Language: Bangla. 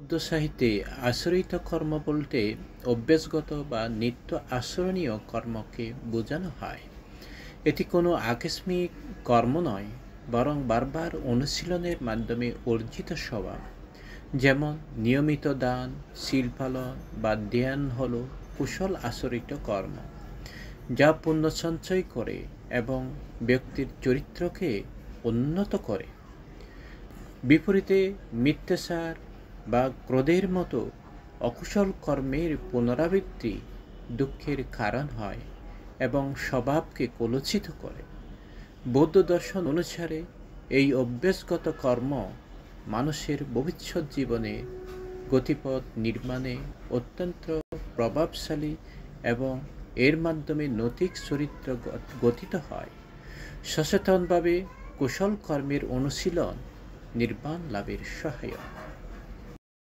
বৌদ্ধ সাহিত্যে আচরিত কর্ম বলতে অভ্যাসগত বা নিত্য আচরণীয় কর্মকে বোঝানো হয়। এটি কোনো আকস্মিক কর্ম নয়, বরং বারবার অনুশীলনের মাধ্যমে অর্জিত স্বভাব। যেমন নিয়মিত দান, শীল পালন বা ধ্যান হল কুশল আচরিত কর্ম, যা পুণ্য সঞ্চয় করে এবং ব্যক্তির চরিত্রকে উন্নত করে। বিপরীতে মিথ্যাচার বা ক্রোধের মতো অকুশল কর্মের পুনরাবৃত্তি দুঃখের কারণ হয় এবং স্বভাবকে কলুষিত করে। বৌদ্ধ দর্শন অনুসারে এই অভ্যাসগত কর্ম মানুষের ভবিষ্যৎ জীবনে গতিপথ নির্মাণে অত্যন্ত প্রভাবশালী এবং এর মাধ্যমে নৈতিক চরিত্র গঠিত হয়। সচেতনভাবে কুশল কর্মের অনুশীলন নির্বাণ লাভের সহায়ক।